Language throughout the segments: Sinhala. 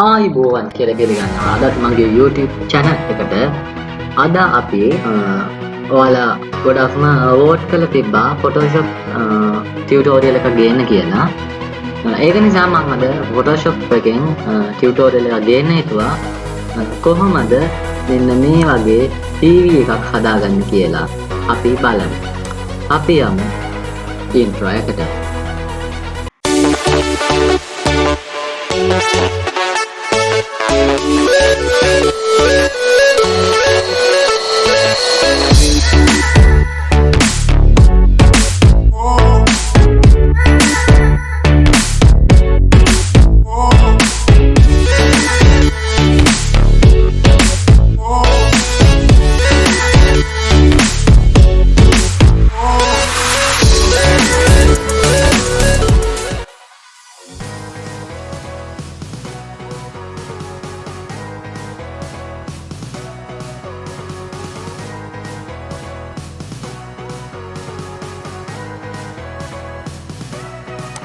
ආයිබෝවන් කියලා පිළිගන්නවා. අදත් මගේ YouTube channel එකට අද අපි ඔයාලා ගොඩක්ම වෝට් කරලා තිබ්බා Photoshop tutorial එකක් ගේන්න කියලා. ඒක නිසා මම අද Photoshop එකෙන් tutorial එකක් ගේන්න හිතුවා. කොහොමද මෙන්න මේ වගේ TV එකක් හදාගන්න කියලා අපි බලමු. අපි යමු intro එකට.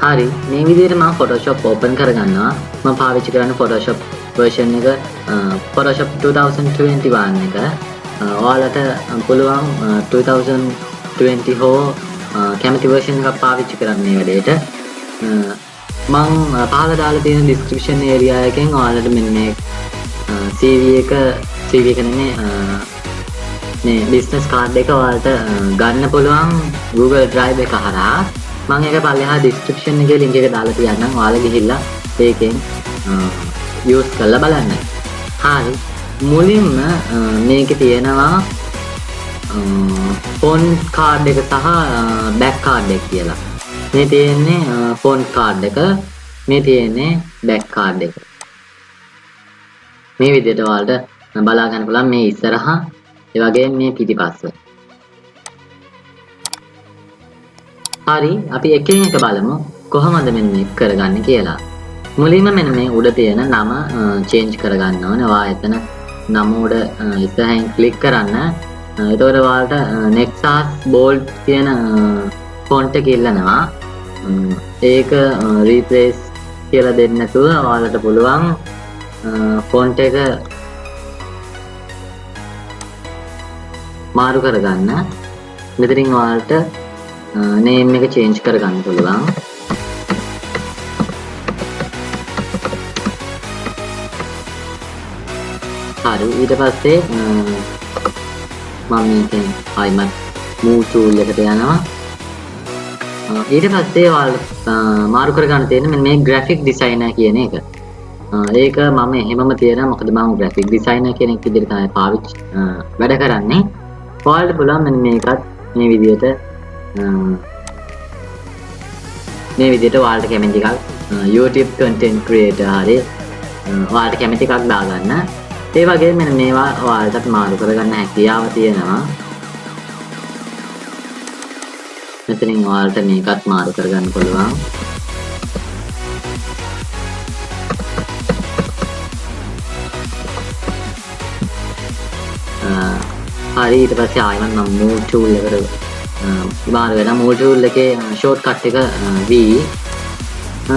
හරි මේ විදිහට මම Photoshop open කරගන්නවා. මම පාවිච්චි කරන්නේ Photoshop version එක Photoshop 2021 එක. ඔයාලට පුළුවන් 2020 හෝ කැමති version එකක් පාවිච්චි කරන්න මේ වැඩේට. මම පහළ දාලා තියෙන description area එකෙන් ඔයාලට මෙන්න මේ CV එක නෙමෙයි මේ business card එක ඔයාලට ගන්න පුළුවන් Google Drive එක හරහා. මම ඒක පල්ලෙහා description එකේ link එක දාලා තියන්නම්. ඔයාලා ගිහිල්ලා ඒකෙන් use කරලා බලන්න. හරි. මුලින්ම මේකේ තියෙනවා font card එක සහ back card එක කියලා. මේ තියෙන්නේ font card එක, මේ තියෙන්නේ back card එක. මේ විදිහට ඔයාලට බලා ගන්න පුළුවන් මේ ඉස්සරහා, ඒ වගේම මේ පිටිපස්ස. හරි අපි එකින් එක බලමු කොහොමද මෙන්න මේක කරගන්නේ කියලා. මුලින්ම මෙන්න මේ උඩ තියෙන නම change කරගන්න ඕනේ. ඔයා එතන නම උඩ ඉස්සරහින් click කරන්න. එතකොට ඔයාලට Nexus bold කියන font එක ඉල්ලනවා. ඒක replace කියලා දෙන්න නැතුව ඔයාලට පුළුවන් font එක මාරු කරගන්න. මෙතනින් ඔයාලට name එක change කරගන්න පුළුවන්. හරි ඊට පස්සේ මම මේකෙන් ආයිමත් move tool එකට යනවා. ඊට පස්සේ ඔයාලා මාරු කරගන්න තියෙන මෙන්න මේ graphic designer කියන එක. ඒක මම එහෙමම තියනවා මොකද මම graphic designer කෙනෙක් විදිහට තමයි පාවිච්චි වැඩ කරන්නේ. ඔයාලට පුළුවන් මෙන්න මේකත් මේ විදිහට මේ විදිහට ඔයාලට කැමති එකක් YouTube content creator හරි ඔයාලට කැමති එකක් දාගන්න. ඒ වගේම මෙන්න මේවා ඔයාලටත් මාරු කරගන්න හැකියාව තියෙනවා. මෙතනින් ඔයාලට මේකත් මාරු කරගන්න පුළුවන්. හරි ඊට පස්සේ ආයෙත් මම move tool එකට මාරු වෙනවා. move tool එකේ shortcut එක V.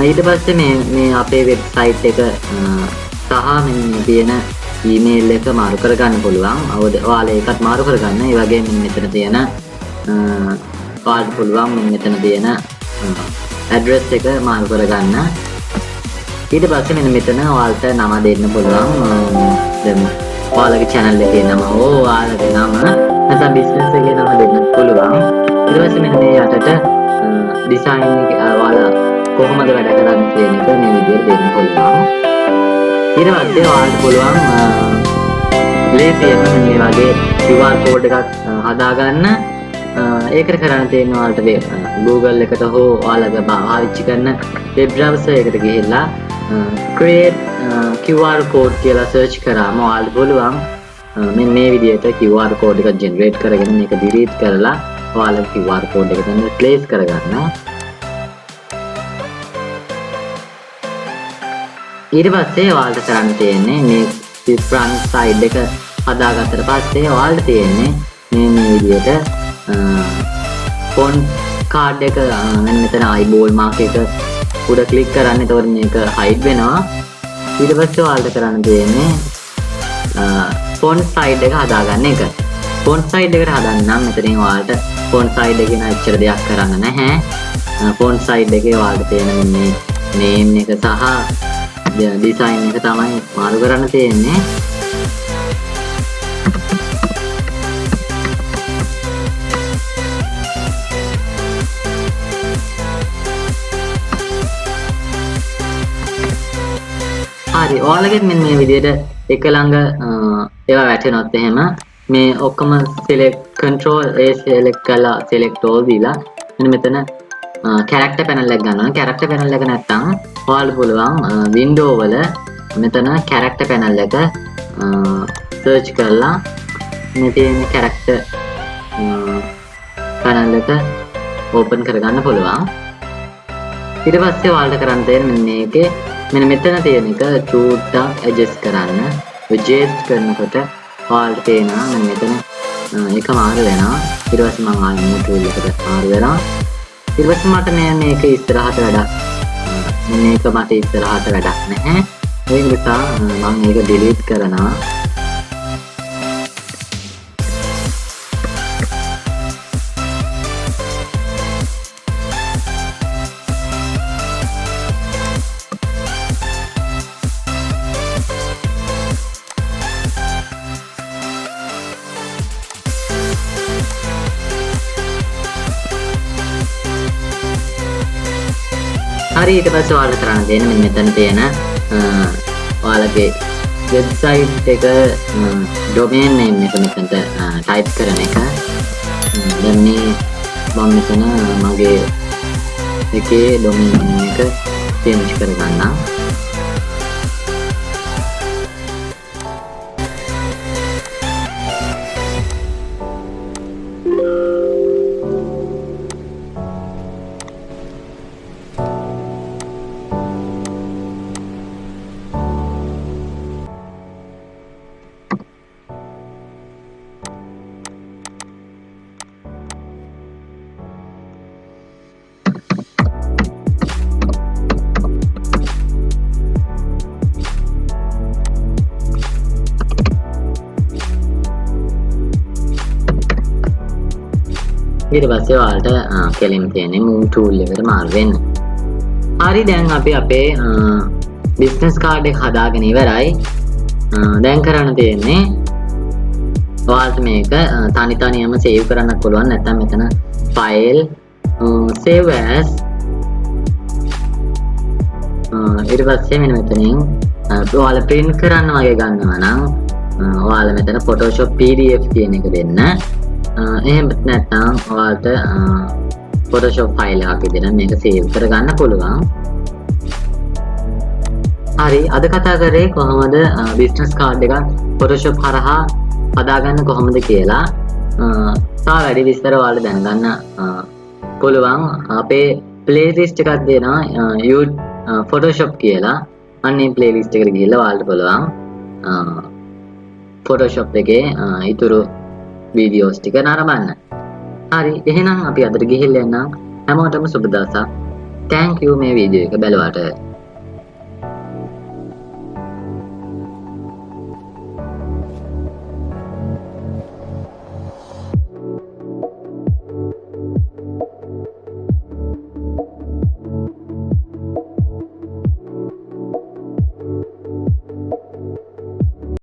ඊට පස්සේ මේ අපේ website එක සහ මෙන්න තියෙන email එක මාරු කරගන්න පුළුවන්. ඔයාලා ඒකත් මාරු කරගන්න. ඒ වගේම මෙතන තියෙන ඔයාලට පුළුවන් මෙතන තියෙන address එක මාරු කරගන්න. ඊට පස්සේ මෙන්න මෙතන ඔයාලට නම දෙන්න පුළුවන්. දැන් ඔයාලගේ channel එකේ නම හෝ ඔයාලගේ නම නැත්නම් business එකේ නම දෙන්න පුළුවන්. ඊට පස්සේ මෙන්න මේ යටට design එක ඔයාලා කොහොමද වැඩ කරන්නේ කියන එක මේ විදිහට දෙන්න පුළුවන්. ඊට පස්සේ ඔයාලට පුළුවන් ලේසියෙන් මේ වගේ QR code එකක් හදාගන්න. ඒකට කරන්න තියෙන ඔයාලට Google එකට හෝ ඔයාලගේ පාවිච්චි කරන web browser එකට ගිහිල්ලා create QR code කියලා search කරාම ඔයාලට පුළුවන් මේ විදිහට QR code එක generate කරගෙන මේක delete කරලා ඔයාලගේ QR code එක තමයි place කරගන්න. ඊට පස්සේ ඔයාලට කරන්න තියෙන්නේ මේ front side එක හදාගත්තට පස්සේ ඔයාලට තියෙන්නේ මේ විදිහට font card එක මෙන්න මෙතන eyeball mark එක උඩ ක්ලික් කරන්න. එතකොට මේක hide වෙනවා. ඊට පස්සේ ඔයාලට කරන්න තියෙන්නේ ෆොන්ට් සයිඩ් එක හදාගන්න එක. ෆොන්ට් සයිඩ් එකට හදන්න නම් මෙතනින් ඔයාලට ෆොන්ට් සයිඩ් එකේ න එච්චර දෙයක් කරන්න නැහැ. ෆොන්ට් සයිඩ් එකේ ඔයාලට තියෙන මේ නේම් එක සහ ඩිසයින් එක තමයි මාරු කරන්න තියෙන්නේ. හරි ඔයාලගෙත් මෙන්න මේ විදිහට එක ළඟ ඒවා වැටෙනොත් එහෙම මේ ඔක්කොම select control A select කරලා select all දීලා මෙන්න මෙතන character panel එක ගන්නවා. character panel එක නැත්තම් ඔයාලට පුළුවන් window වල මෙතන character panel එක search කරලා මේ තියෙන character panel එක open කරගන්න පුළුවන්. ඊට පස්සේ ඔයාලට කරන්න තියෙන්නේ මෙන්න මේකේ මෙන්න මෙතන තියෙන එක චූට්ටක් adjust කරන්න. adjust කරනකොට ඔයාලට තේනවා මෙන්න මෙතන එක මාරු වෙනවා. ඊට පස්සේ මම ආයෙ move tool එකට මාරු වෙනවා. ඊට පස්සේ මට මේක ඉස්සරහට වැඩක් මේක මට ඉස්සරහට වැඩක් නැහැ. ඒ නිසා මම මේක delete කරනවා. හරි ඊට පස්සේ ඔයාලට කරන්න දෙන්නේ මෙන්න මෙතන තියෙන ඔයාලගේ වෙබ්සයිට් එක domain name එක මෙතනට type කරන එක. දැන් මේ මම මෙතන මගේ එකේ domain name එක change කරගන්නම්. ඊට පස්සේ ඔයාලට කෙලින් තියෙන්නේ move tool එකට මාරු වෙන්න. හරි දැන් අපි අපේ business card එක හදාගෙන ඉවරයි. දැන් කරන්න තියෙන්නේ ඔයාලට මේක තනි තනියම save කරන්නත් පුළුවන්. නැත්නම් මෙතන file save as ඊට පස්සේ මෙන්න මෙතනින් ඔයාලා print කරන්න වගේ ගන්නවා නම් ඔයාලා මෙතන Photoshop PDF කියන එක දෙන්න. එහෙම නැත්නම් ඔයාලට Photoshop file එකක් විදිහට මේක save කරගන්න පුළුවන්. හරි අද කතා කරේ කොහොමද business card එකක් Photoshop හරහා හදාගන්න කොහොමද කියලා. තව වැඩි විස්තර ඔයාලට දැනගන්න පුළුවන් අපේ playlist එකක් දෙනවා Photoshop කියලා. අන්නේ playlist එකට ගිහිල්ලා ඔයාලට පුළුවන් Photoshop එකේ ඊතුරු videos ටික නරඹන්න. හරි එහෙනම් අපි අදට ගිහිල්ලා යන්න. හැමෝටම සුබ දවසක්. thank you මේ වීඩියෝ එක බලුවාට.